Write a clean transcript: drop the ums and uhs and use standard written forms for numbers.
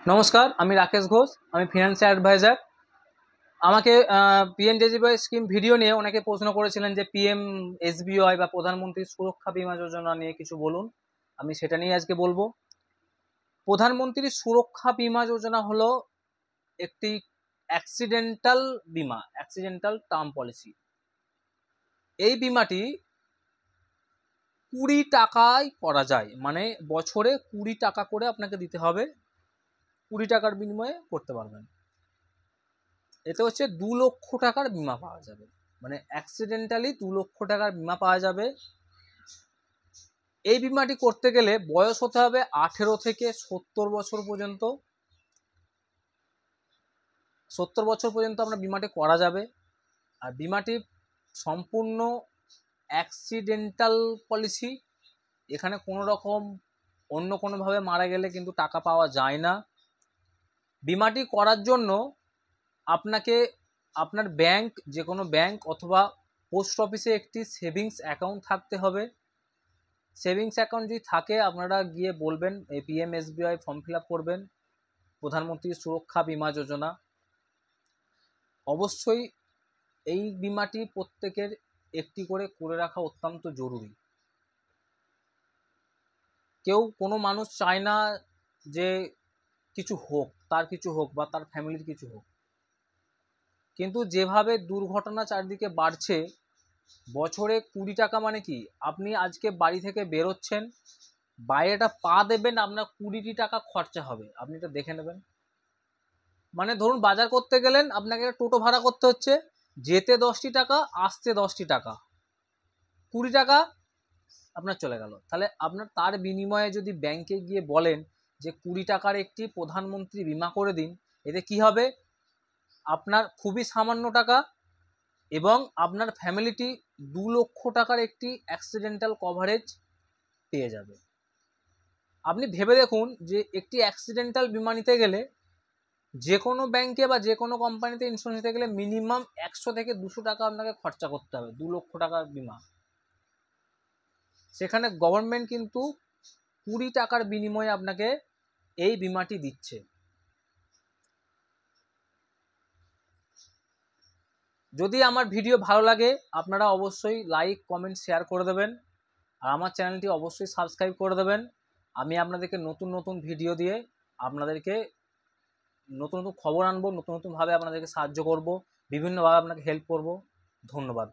নমস্কার, আমি রাকেশ ঘোষ। আমি ফিনান্সিয়াল অ্যাডভাইজার। আমাকে পিএমজেজেবিওয়াই স্কিম ভিডিও নিয়ে অনেকে প্রশ্ন করেছিলেন যে পিএমএসবিওয়াই বা প্রধানমন্ত্রী সুরক্ষা বীমা যোজনা নিয়ে কিছু বলুন। আমি সেটা নিয়ে আজকে বলবো। প্রধানমন্ত্রী সুরক্ষা বীমা যোজনা হলো একটি অ্যাক্সিডেন্টাল টার্ম পলিসি। এই বীমাটি 20 টাকায় করা যায়, মানে বছরে 20 টাকা করে আপনাকে দিতে হবে। 20 টাকার বিনিময়ে করতে পারবেন। এতে হচ্ছে 2 লক্ষ টাকার বিমা পাওয়া যাবে, মানে অ্যাক্সিডেন্টালি 2 লক্ষ টাকার বিমা পাওয়া যাবে। এই বিমাটি করতে গেলে বয়স হতে হবে 18 থেকে 70 বছর পর্যন্ত। 70 বছর পর্যন্ত আপনার বিমাটি করা যাবে। আর বিমাটি সম্পূর্ণ অ্যাক্সিডেন্টাল পলিসি। এখানে কোনো রকম অন্য কোনোভাবে মারা গেলে কিন্তু টাকা পাওয়া যায় না। বিমাটি করার জন্য আপনাকে আপনার ব্যাংক, যে কোনো ব্যাংক অথবা পোস্ট অফিসে একটি সেভিংস অ্যাকাউন্ট থাকতে হবে। সেভিংস অ্যাকাউন্ট যদি থাকে আপনারা গিয়ে বলবেন এই পিএমএসবিওয়াই ফর্ম ফিল আপ করবেন, প্রধানমন্ত্রী সুরক্ষা বীমা যোজনা। অবশ্যই এই বিমাটি প্রত্যেকের একটি করে রাখা অত্যন্ত জরুরি। কোনো মানুষ চায় না যে তার কিছু হোক বা তার ফ্যামিলির কিছু হোক, কিন্তু যেভাবে দুর্ঘটনা চারদিকে বাড়ছে, বছরে 20 টাকা মানে কি, আপনি আজকে বাড়ি থেকে বেরোচ্ছেন, বাইরেটা পা দেবেন, আপনার 20 টাকা খরচা হবে। আপনি এটা দেখে নেবেন। মানে ধরুন বাজার করতে গেলেন, আপনাকে টোটো ভাড়া করতে হচ্ছে, যেতে 10 টাকা, আসতে 10 টাকা, 20 টাকা আপনার চলে গেল। তাহলে আপনার তার বিনিময়ে যদি ব্যাংকে গিয়ে বলেন যে 20 টাকার একটি প্রধানমন্ত্রী বিমা করে দিন, এতে কি হবে, আপনার খুবই সামান্য টাকা এবং আপনার ফ্যামিলিটি 2 লক্ষ টাকার একটি অ্যাক্সিডেন্টাল কভারেজ পেয়ে যাবে। আপনি ভেবে দেখুন যে একটি অ্যাক্সিডেন্টাল বিমা নিতে গেলে যে কোনো ব্যাংকে বা যে কোনো কোম্পানিতে ইন্স্যুরেন্স নিতে গেলে মিনিমাম 100 থেকে 200 টাকা আপনাকে খরচা করতে হবে। 2 লক্ষ টাকার বিমা, সেখানে গভর্নমেন্ট কিন্তু 20 টাকার বিনিময়ে আপনাকে এই বিমাটি দিচ্ছে। যদি আমার ভিডিও ভালো লাগে আপনারা অবশ্যই লাইক, কমেন্ট, শেয়ার করে দেবেন। আর আমার চ্যানেলটি অবশ্যই সাবস্ক্রাইব করে দেবেন। আমি আপনাদেরকে নতুন নতুন ভিডিও দিয়ে আপনাদেরকে নতুন নতুন খবর আনবো, নতুন নতুনভাবে আপনাদেরকে সাহায্য করব, বিভিন্নভাবে আপনাকে হেল্প করব। ধন্যবাদ।